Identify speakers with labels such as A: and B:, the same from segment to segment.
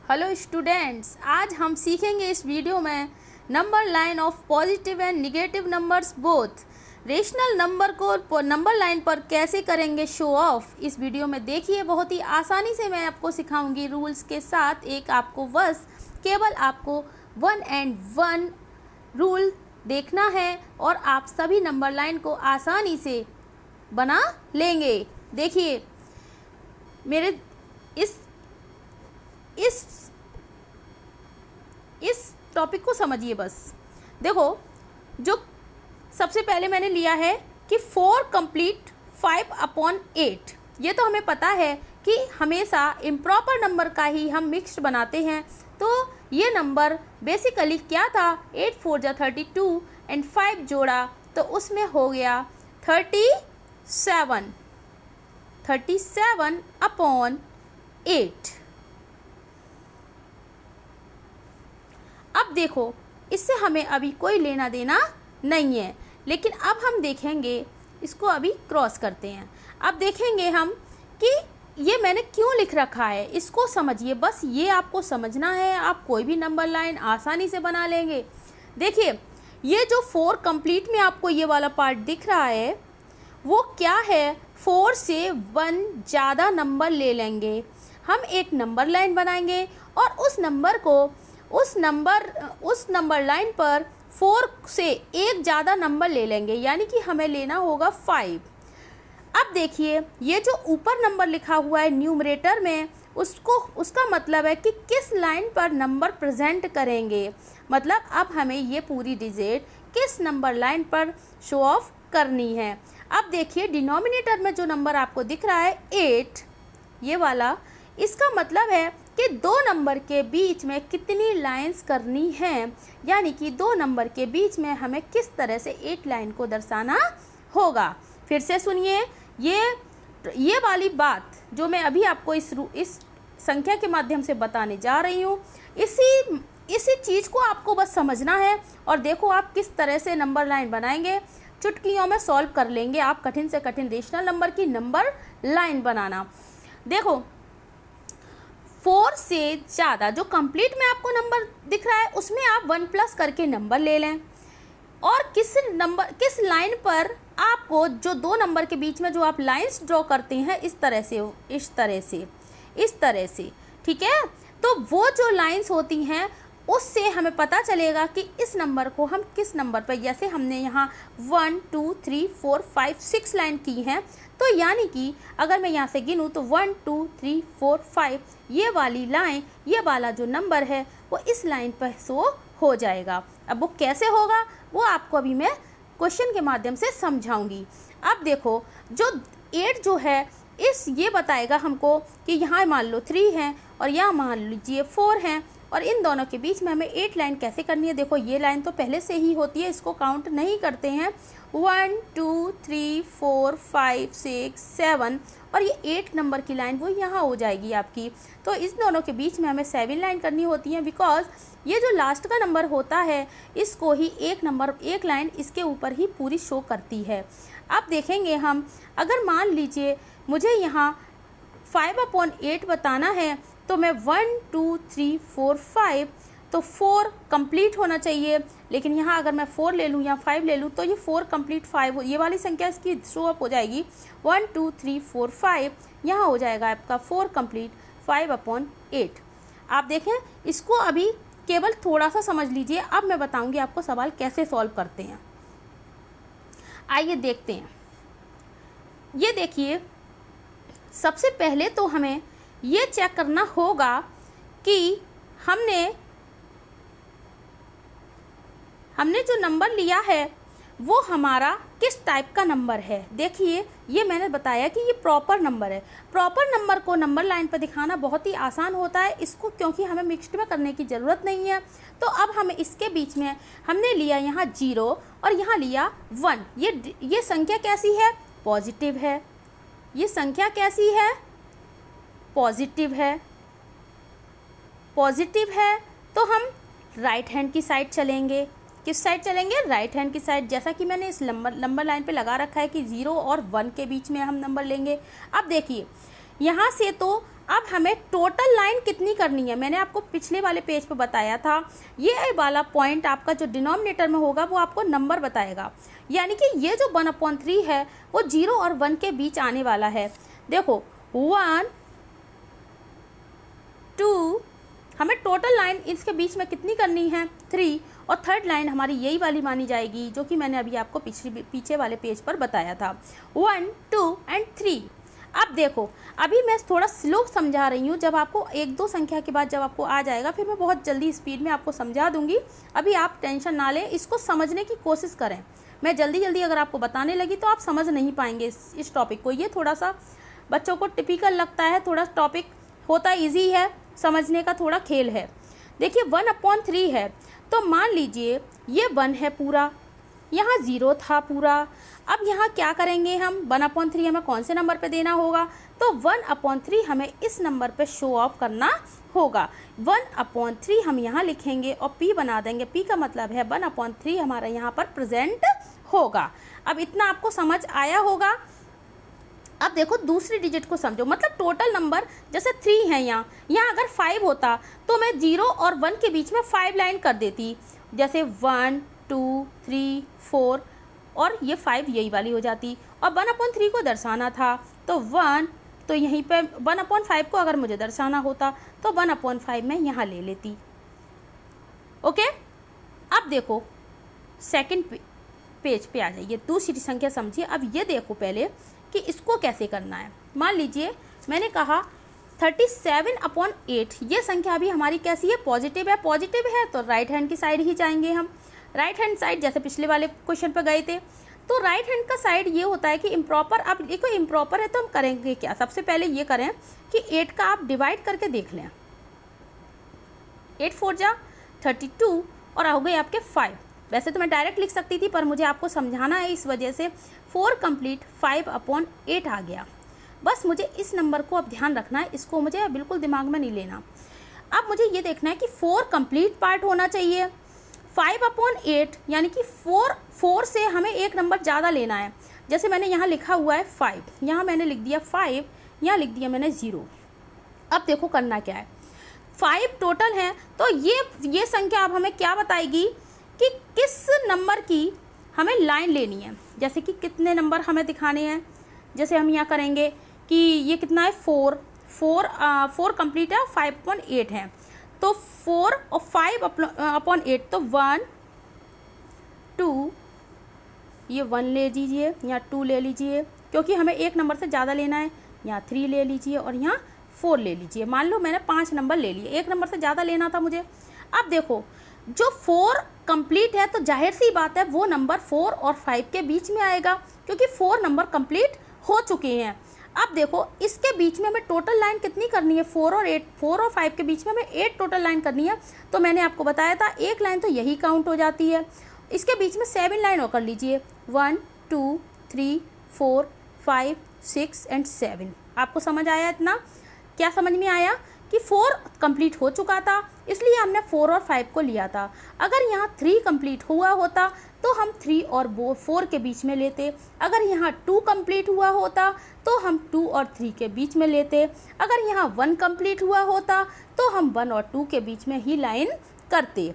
A: Hello students, आज हम सीखेंगे इस वीडियो में number line of positive and negative numbers both. Rational number को नंबर लाइन पर कैसे करेंगे शो ऑफ, इस वीडियो में देखिए। बहुत ही आसानी से मैं आपको सिखाऊंगी रूल्स के साथ। एक आपको बस केवल आपको 1 and 1 रूल देखना है और आप सभी नंबर लाइन को आसानी से बना लेंगे। देखिए मेरे इस टॉपिक को समझिए। बस देखो, जो सबसे पहले मैंने लिया है कि 4 कंप्लीट 5/8। ये तो हमें पता है कि हमेशा इम्प्रॉपर नंबर का ही हम मिक्स्ड बनाते हैं। तो ये नंबर बेसिकली क्या था, 8 4 जा 32 एंड 5 जोड़ा तो उसमें हो गया 37/8। अब देखो, इससे हमें अभी कोई लेना देना नहीं है, लेकिन अब हम देखेंगे, इसको अभी क्रॉस करते हैं। अब देखेंगे हम कि ये मैंने क्यों लिख रखा है, इसको समझिए। बस ये आपको समझना है, आप कोई भी नंबर लाइन आसानी से बना लेंगे। देखिए, ये जो 4 कंप्लीट में आपको ये वाला पार्ट दिख रहा है वो क्या है, 4 से 1 ज़्यादा नंबर ले लेंगे। हम एक नंबर लाइन बनाएंगे और उस नंबर लाइन पर 4 से एक ज़्यादा नंबर ले लेंगे, यानी कि हमें लेना होगा 5। अब देखिए, ये जो ऊपर नंबर लिखा हुआ है न्यूमरेटर में, उसका मतलब है कि किस लाइन पर नंबर प्रेजेंट करेंगे। मतलब अब हमें ये पूरी डिजिट किस नंबर लाइन पर शो ऑफ करनी है। अब देखिए, डिनोमिनेटर में जो नंबर आपको दिख रहा है 8, ये वाला, इसका मतलब है कि 2 नंबर के बीच में कितनी लाइंस करनी हैं, यानी कि 2 नंबर के बीच में हमें किस तरह से 8 लाइन को दर्शाना होगा। फिर से सुनिए, ये वाली बात जो मैं अभी आपको इस संख्या के माध्यम से बताने जा रही हूँ, इसी चीज़ को आपको बस समझना है। और देखो आप किस तरह से नंबर लाइन बनाएंगे, चुटकियों में सॉल्व कर लेंगे आप कठिन से कठिन रेशनल नंबर की नंबर लाइन बनाना। देखो, 4 से ज़्यादा जो कंप्लीट में आपको नंबर दिख रहा है उसमें आप 1 प्लस करके नंबर ले लें। और किस लाइन पर आपको जो 2 नंबर के बीच में जो आप लाइंस ड्रॉ करते हैं, इस तरह से, ठीक है। तो वो जो लाइंस होती हैं उससे हमें पता चलेगा कि इस नंबर को हम किस नंबर पर, जैसे हमने यहाँ 1 2 3 4 5 6 लाइन की हैं, तो यानी कि अगर मैं यहाँ से गिनूँ तो 1 2 3 4 5, ये वाली लाइन, ये वाला जो नंबर है वो इस लाइन पर शो हो जाएगा। अब वो कैसे होगा वो आपको अभी मैं क्वेश्चन के माध्यम से समझाऊंगी। अब देखो, जो 8 जो है ये बताएगा हमको कि यहाँ मान लो 3 हैं और यहाँ मान लीजिए 4 हैं, और इन दोनों के बीच में हमें 8 लाइन कैसे करनी है। देखो, ये लाइन तो पहले से ही होती है, इसको काउंट नहीं करते हैं। 1 2 3 4 5 6 7, और ये 8 नंबर की लाइन वो यहाँ हो जाएगी आपकी। तो इस दोनों के बीच में हमें 7 लाइन करनी होती है, बिकॉज ये जो लास्ट का नंबर होता है इसको ही एक लाइन इसके ऊपर ही पूरी शो करती है। अब देखेंगे हम, अगर मान लीजिए मुझे यहाँ 5/8 बताना है, तो मैं 1 2 3 4 5, तो 4 कंप्लीट होना चाहिए। लेकिन यहाँ अगर मैं 4 ले लूँ या 5 ले लूँ तो ये 4 कंप्लीट 5, ये वाली संख्या इसकी शो अप हो जाएगी। 1 2 3 4 5, यहाँ हो जाएगा आपका 4 कंप्लीट 5/8। आप देखें, इसको अभी केवल थोड़ा सा समझ लीजिए। अब मैं बताऊँगी आपको सवाल कैसे सॉल्व करते हैं। आइए देखते हैं। ये देखिए, सबसे पहले तो हमें ये चेक करना होगा कि हमने जो नंबर लिया है वो हमारा किस टाइप का नंबर है। देखिए, ये मैंने बताया कि ये प्रॉपर नंबर है। प्रॉपर नंबर को नंबर लाइन पर दिखाना बहुत ही आसान होता है, इसको क्योंकि हमें मिक्स्ड में करने की ज़रूरत नहीं है। तो अब हमें इसके बीच में हमने लिया यहाँ 0 और यहाँ लिया 1। ये संख्या कैसी है, पॉजिटिव है। ये संख्या कैसी है, पॉजिटिव है। तो हम राइट हैंड की साइड चलेंगे। किस साइड चलेंगे, राइट हैंड की साइड। जैसा कि मैंने इस नंबर लाइन पे लगा रखा है कि 0 और 1 के बीच में हम नंबर लेंगे। अब देखिए, यहाँ से तो अब हमें टोटल लाइन कितनी करनी है, मैंने आपको पिछले वाले पेज पे बताया था, ये वाला पॉइंट आपका जो डिनोमिनेटर में होगा वो आपको नंबर बताएगा, यानी कि ये जो 1/3 है वो 0 और 1 के बीच आने वाला है। देखो 1 2, हमें टोटल लाइन इसके बीच में कितनी करनी है 3, और थर्ड लाइन हमारी यही वाली मानी जाएगी जो कि मैंने अभी आपको पीछे वाले पेज पर बताया था, 1 2 एंड 3। अब देखो अभी मैं थोड़ा स्लो समझा रही हूँ, जब आपको 1-2 संख्या के बाद जब आपको आ जाएगा फिर मैं बहुत जल्दी स्पीड में आपको समझा दूंगी। अभी आप टेंशन ना लें, इसको समझने की कोशिश करें। मैं जल्दी जल्दी अगर आपको बताने लगी तो आप समझ नहीं पाएंगे इस टॉपिक को। ये थोड़ा सा बच्चों को टिपिकल लगता है, थोड़ा टॉपिक होता ईजी है, समझने का थोड़ा खेल है। देखिए 1/3 है, तो मान लीजिए ये 1 है पूरा, यहाँ 0 था पूरा। अब यहाँ क्या करेंगे हम, 1/3 हमें कौन से नंबर पे देना होगा, तो 1/3 हमें इस नंबर पे शो ऑफ करना होगा। 1/3 हम यहाँ लिखेंगे और p बना देंगे, p का मतलब है 1/3 हमारा यहाँ पर प्रेजेंट होगा। अब इतना आपको समझ आया होगा। अब देखो दूसरी डिजिट को समझो, मतलब टोटल नंबर जैसे 3 है, यहाँ अगर 5 होता तो मैं 0 और 1 के बीच में 5 लाइन कर देती, जैसे 1 2 3 4 और ये 5 यही वाली हो जाती। और 1/3 को दर्शाना था तो 1, तो यहीं पे 1/5 को अगर मुझे दर्शाना होता तो 1/5 मैं यहाँ ले लेती। ओके, अब देखो सेकंड पेज पे आ जाइए, दूसरी संख्या समझिए। अब ये देखो पहले कि इसको कैसे करना है। मान लीजिए मैंने कहा 37/8, ये संख्या अभी हमारी कैसी है, पॉजिटिव है। पॉजिटिव है तो राइट हैंड की साइड ही जाएंगे हम, राइट हैंड साइड जैसे पिछले वाले क्वेश्चन पर गए थे। तो राइट हैंड का साइड ये होता है कि इम्प्रॉपर। अब देखो इम्प्रॉपर है तो हम करेंगे क्या, सबसे पहले ये करें कि 8 का आप डिवाइड करके देख लें। 8 4 जा 32 और हो गए आपके 5। वैसे तो मैं डायरेक्ट लिख सकती थी पर मुझे आपको समझाना है, इस वजह से 4 कंप्लीट 5/8 आ गया। बस मुझे इस नंबर को अब ध्यान रखना है, इसको मुझे बिल्कुल दिमाग में नहीं लेना। अब मुझे ये देखना है कि 4 कंप्लीट पार्ट होना चाहिए। 5/8 यानी कि 4 से हमें एक नंबर ज़्यादा लेना है। जैसे मैंने यहाँ लिखा हुआ है 5, यहाँ मैंने लिख दिया 5, यहाँ लिख दिया मैंने 0। अब देखो करना क्या है, 5 टोटल हैं तो ये संख्या अब हमें क्या बताएगी कि किस नंबर की हमें लाइन लेनी है। जैसे कि कितने नंबर हमें दिखाने हैं, जैसे हम यहाँ करेंगे कि ये कितना है 4 कंप्लीट है, 5/8 है, तो 4 और 5/8 तो 1 2, ये 1 ले लीजिए, यहाँ 2 ले लीजिए, क्योंकि हमें एक नंबर से ज़्यादा लेना है। यहाँ 3 ले लीजिए और यहाँ 4 ले लीजिए। मान लो मैंने 5 नंबर ले लिए, एक नंबर से ज़्यादा लेना था मुझे। अब देखो जो 4 कंप्लीट है तो जाहिर सी बात है वो नंबर 4 और 5 के बीच में आएगा, क्योंकि 4 नंबर कंप्लीट हो चुके हैं। अब देखो इसके बीच में हमें टोटल लाइन कितनी करनी है, 4 और 5 के बीच में हमें 8 टोटल लाइन करनी है। तो मैंने आपको बताया था एक लाइन तो यही काउंट हो जाती है। इसके बीच में 7 लाइन और कर लीजिए, 1 2 3 4 5 6 एंड 7। आपको समझ आया इतना? क्या समझ में आया कि 4 कंप्लीट हो चुका था इसलिए हमने 4 और 5 को लिया था। अगर यहाँ 3 कंप्लीट हुआ होता तो हम 3 और 4 के बीच में लेते। अगर यहाँ 2 कंप्लीट हुआ होता तो हम 2 और 3 के बीच में लेते। अगर यहाँ 1 कंप्लीट हुआ होता तो हम 1 और 2 के बीच में ही लाइन करते।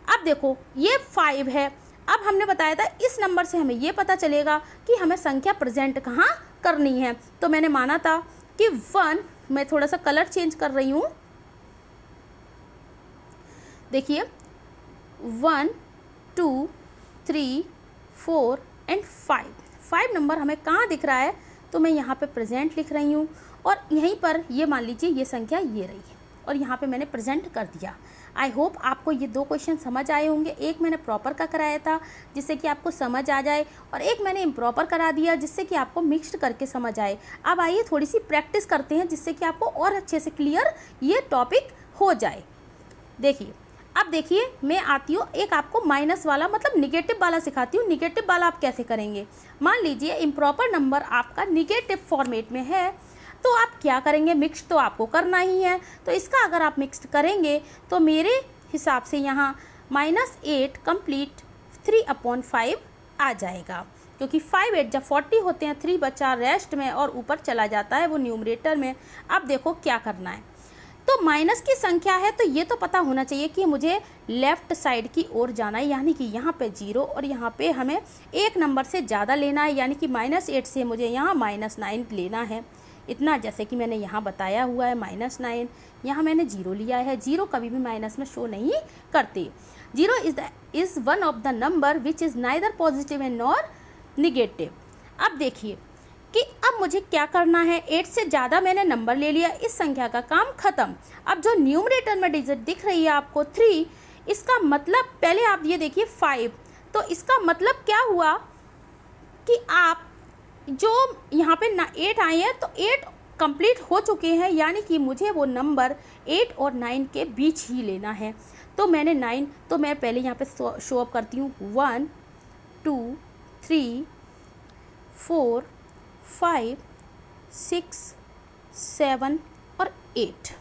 A: अब देखो ये 5 है। अब हमने बताया था इस नंबर से हमें ये पता चलेगा कि हमें संख्या प्रेजेंट कहाँ करनी है। तो मैंने माना था कि 1, मैं थोड़ा सा कलर चेंज कर रही हूँ, देखिए 1 2 3 4 एंड 5 नंबर हमें कहाँ दिख रहा है, तो मैं यहाँ पे प्रेजेंट लिख रही हूँ और यहीं पर ये मान लीजिए ये संख्या ये रही है और यहाँ पे मैंने प्रेजेंट कर दिया। आई होप आपको ये 2 क्वेश्चन समझ आए होंगे। एक मैंने प्रॉपर का कराया था जिससे कि आपको समझ आ जाए और एक मैंने इम्प्रॉपर करा दिया जिससे कि आपको मिक्स्ड करके समझ आए। अब आइए थोड़ी सी प्रैक्टिस करते हैं जिससे कि आपको और अच्छे से क्लियर ये टॉपिक हो जाए। देखिए अब देखिए मैं आती हूँ एक आपको माइनस वाला मतलब निगेटिव वाला सिखाती हूँ। निगेटिव वाला आप कैसे करेंगे, मान लीजिए इम्प्रॉपर नंबर आपका निगेटिव फॉर्मेट में है तो आप क्या करेंगे, मिक्स तो आपको करना ही है। तो इसका अगर आप मिक्स करेंगे तो मेरे हिसाब से यहाँ -8 कंप्लीट 3/5 आ जाएगा, क्योंकि 5 8 जब 40 होते हैं, 3 बचा रेस्ट में और ऊपर चला जाता है वो न्यूमरेटर में। अब देखो क्या करना है, तो माइनस की संख्या है तो ये तो पता होना चाहिए कि मुझे लेफ़्ट साइड की ओर जाना है, यानी कि यहाँ पे 0 और यहाँ पे हमें एक नंबर से ज़्यादा लेना है, यानी कि -8 से मुझे यहाँ -9 लेना है। इतना जैसे कि मैंने यहाँ बताया हुआ है -9, यहाँ मैंने 0 लिया है। 0 कभी भी माइनस में शो नहीं करते। 0 is one of the number which is neither positive and nor negative. अब देखिए कि अब मुझे क्या करना है, 8 से ज़्यादा मैंने नंबर ले लिया, इस संख्या का काम ख़त्म। अब जो न्यूमरेटर में डिजिट दिख रही है आपको 3, इसका मतलब पहले आप ये देखिए 5, तो इसका मतलब क्या हुआ कि आप जो यहाँ पे 8 आए हैं तो 8 कंप्लीट हो चुके हैं, यानी कि मुझे वो नंबर 8 और 9 के बीच ही लेना है। तो मैंने 9, तो मैं पहले यहाँ पे शो अप करती हूँ 1 2 3 4 5 6 7 और 8।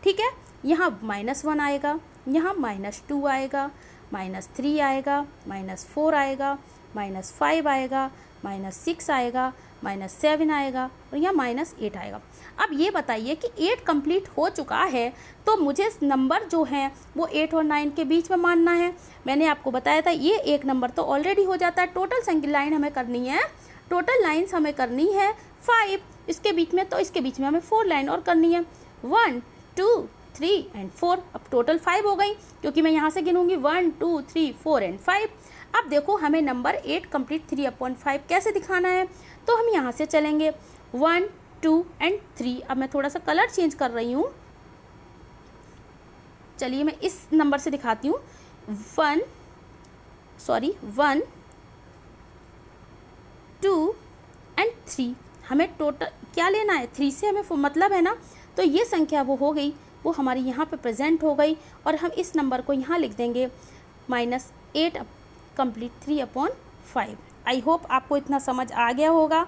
A: ठीक है, यहाँ -1 आएगा, यहाँ -2 आएगा, -3 आएगा, -4 आएगा, -5 आएगा, -6 आएगा, -7 आएगा और यहाँ -8 आएगा। अब ये बताइए कि 8 कंप्लीट हो चुका है तो मुझे नंबर जो है वो 8 और 9 के बीच में मानना है। मैंने आपको बताया था ये एक नंबर तो ऑलरेडी हो जाता है। टोटल संख्या लाइन हमें करनी है, टोटल लाइन्स हमें करनी है 5 इसके बीच में, तो इसके बीच में हमें 4 लाइन और करनी है 1 2 3 एंड 4। अब टोटल 5 हो गई, क्योंकि मैं यहाँ से गिनूंगी 1 2 3 4 एंड 5। अब देखो हमें नंबर 8 कंप्लीट 3/5 कैसे दिखाना है, तो हम यहाँ से चलेंगे 1 2 एंड 3। अब मैं थोड़ा सा कलर चेंज कर रही हूँ, चलिए मैं इस नंबर से दिखाती हूँ। 1 2 एंड 3। हमें टोटल क्या लेना है, 3 से हमें मतलब है ना, तो ये संख्या वो हो गई, वो हमारी यहाँ पे प्रेजेंट हो गई और हम इस नंबर को यहाँ लिख देंगे -8 कंप्लीट 3/5। आई होप आपको इतना समझ आ गया होगा।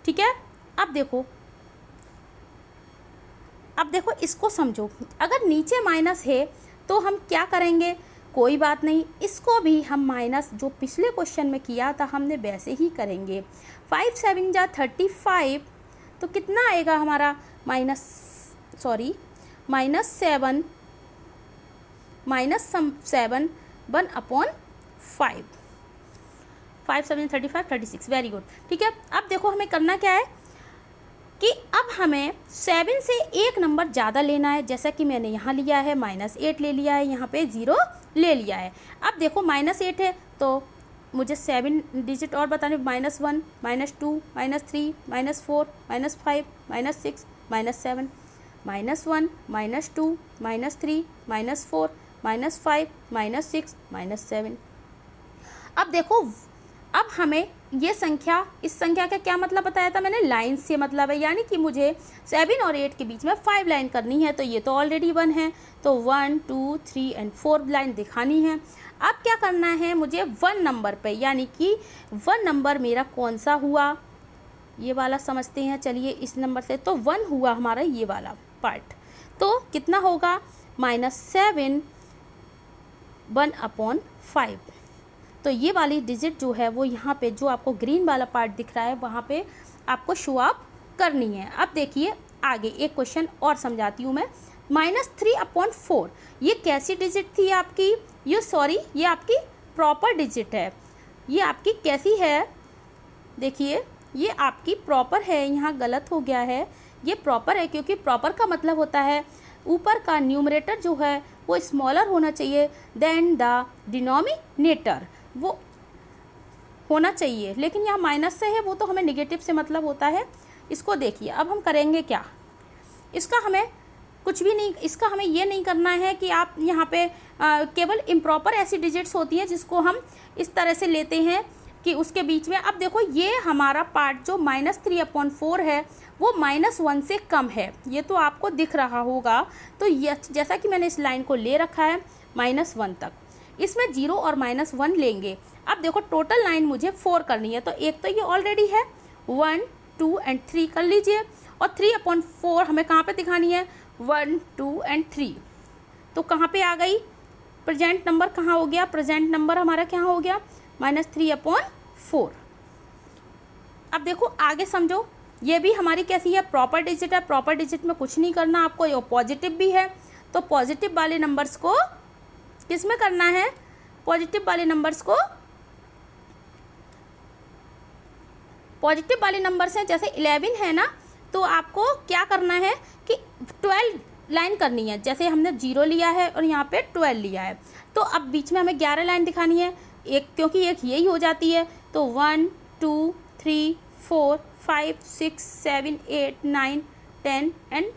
A: ठीक है, अब देखो इसको समझो। अगर नीचे माइनस है तो हम क्या करेंगे, कोई बात नहीं, इसको भी हम माइनस जो पिछले क्वेश्चन में किया था हमने वैसे ही करेंगे। 5 7 जा 35, तो कितना आएगा हमारा -7 1/5। 5 7 35 36, वेरी गुड। ठीक है, अब देखो हमें करना क्या है कि अब हमें 7 से एक नंबर ज़्यादा लेना है, जैसा कि मैंने यहाँ लिया है -8 ले लिया है, यहाँ पे 0 ले लिया है। अब देखो -8 है तो मुझे 7 डिजिट और बताने, -1 -2 -3 -4 -5 -6 -7 -1 -2 -3 -4 -5 -6 -7। अब देखो अब हमें ये संख्या, इस संख्या का क्या मतलब बताया था मैंने, लाइन से मतलब है, यानी कि मुझे 7 और 8 के बीच में 5 लाइन करनी है, तो ये तो ऑलरेडी 1 है, तो 1 2 3 एंड 4 लाइन दिखानी है। अब क्या करना है मुझे 1 नंबर पे, यानी कि 1 नंबर मेरा कौन सा हुआ, ये वाला समझते हैं। चलिए इस नंबर से, तो 1 हुआ हमारा ये वाला पार्ट, तो कितना होगा -7 1/5। तो ये वाली डिजिट जो है वो यहाँ पे जो आपको ग्रीन वाला पार्ट दिख रहा है वहाँ पे आपको शो अप करनी है। अब देखिए आगे एक क्वेश्चन और समझाती हूँ मैं। -3/4 ये कैसी डिजिट थी आपकी, ये आपकी प्रॉपर डिजिट है। ये आपकी कैसी है, देखिए ये आपकी प्रॉपर है, यहाँ गलत हो गया है, ये प्रॉपर है, क्योंकि प्रॉपर का मतलब होता है ऊपर का न्यूमरेटर जो है वो स्मॉलर होना चाहिए देन द डिनोमिनेटर, वो होना चाहिए। लेकिन यहाँ माइनस से है, वो तो हमें निगेटिव से मतलब होता है। इसको देखिए अब हम करेंगे क्या, इसका हमें कुछ भी नहीं, इसका हमें ये नहीं करना है कि आप यहाँ पे केवल इम्प्रॉपर ऐसी डिजिट्स होती हैं जिसको हम इस तरह से लेते हैं कि उसके बीच में। अब देखो ये हमारा पार्ट जो -3/4 है वो -1 से कम है, ये तो आपको दिख रहा होगा। तो ये जैसा कि मैंने इस लाइन को ले रखा है -1 तक, इसमें 0 और -1 लेंगे। अब देखो टोटल लाइन मुझे 4 करनी है, तो एक तो ये ऑलरेडी है, 1 2 एंड 3 कर लीजिए, और 3/4 हमें कहाँ पे दिखानी है, 1 2 एंड 3। तो कहाँ पे आ गई, प्रेजेंट नंबर कहाँ हो गया, प्रेजेंट नंबर हमारा क्या हो गया, -3/5। 4। अब देखो आगे समझो, ये भी हमारी कैसी है, प्रॉपर डिजिट है। प्रॉपर डिजिट में कुछ नहीं करना आपको, ये पॉजिटिव भी है, तो पॉजिटिव वाले नंबर्स को किस में करना है, पॉजिटिव वाले नंबर्स को, पॉजिटिव वाले नंबर्स हैं जैसे 11 है ना, तो आपको क्या करना है कि 12 लाइन करनी है। जैसे हमने 0 लिया है और यहाँ पे 12 लिया है, तो अब बीच में हमें 11 लाइन दिखानी है, एक क्योंकि एक यही हो जाती है, तो 1 2 3 4 5 6 7 8 9 10 एंड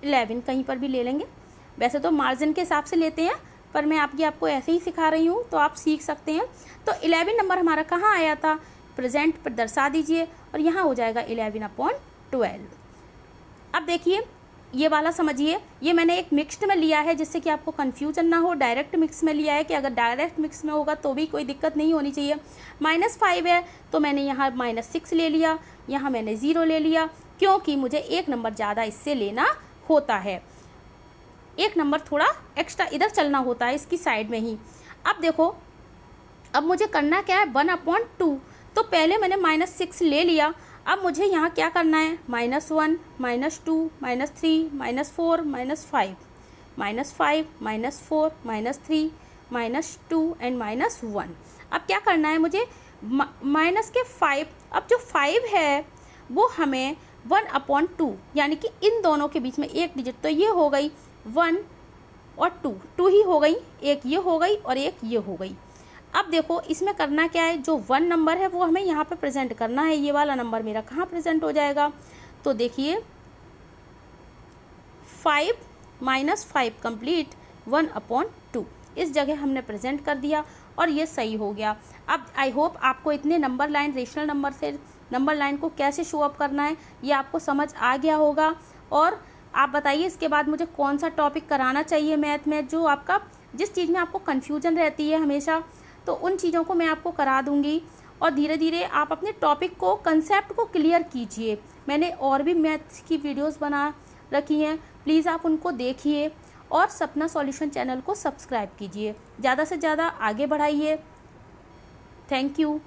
A: 11 कहीं पर भी ले लेंगे। वैसे तो मार्जिन के हिसाब से लेते हैं, पर मैं आपको ऐसे ही सिखा रही हूँ, तो आप सीख सकते हैं। तो 11 नंबर हमारा कहाँ आया था, प्रेजेंट पर दर्शा दीजिए, और यहाँ हो जाएगा 11/12। अब देखिए ये वाला समझिए, ये मैंने एक मिक्स्ड में लिया है जिससे कि आपको कन्फ्यूजन ना हो। डायरेक्ट मिक्स में लिया है कि अगर डायरेक्ट मिक्स में होगा तो भी कोई दिक्कत नहीं होनी चाहिए। -5 है तो मैंने यहाँ -6 ले लिया, यहाँ मैंने 0 ले लिया, क्योंकि मुझे एक नंबर ज़्यादा इससे लेना होता है, एक नंबर थोड़ा एक्स्ट्रा इधर चलना होता है इसकी साइड में ही। अब देखो अब मुझे करना क्या है, 1/2, तो पहले मैंने -6 ले लिया, अब मुझे यहाँ क्या करना है, -1 -2 -3 -4 -5 -5 -4 -3 -2 एंड -1। अब क्या करना है मुझे, -5। अब जो 5 है वो हमें 1/2 यानी कि इन दोनों के बीच में एक डिजिट, तो ये हो गई 1 और 2 ही हो गई, एक ये हो गई और एक ये हो गई। अब देखो इसमें करना क्या है, जो 1 नंबर है वो हमें यहाँ पे प्रेजेंट करना है। ये वाला नंबर मेरा कहाँ प्रेजेंट हो जाएगा, तो देखिए 5 -5 कंप्लीट 1/2 इस जगह हमने प्रेजेंट कर दिया और ये सही हो गया। अब आई होप आपको इतने नंबर लाइन, रेशनल नंबर से नंबर लाइन को कैसे शो अप करना है ये आपको समझ आ गया होगा। और आप बताइए इसके बाद मुझे कौन सा टॉपिक कराना चाहिए मैथ में, जो आपका जिस चीज़ में आपको कन्फ्यूजन रहती है हमेशा, तो उन चीज़ों को मैं आपको करा दूंगी। और धीरे धीरे आप अपने टॉपिक को, कंसेप्ट को क्लियर कीजिए। मैंने और भी मैथ्स की वीडियोस बना रखी हैं, प्लीज़ आप उनको देखिए और सपना सॉल्यूशन चैनल को सब्सक्राइब कीजिए, ज़्यादा से ज़्यादा आगे बढ़ाइए। Thank you.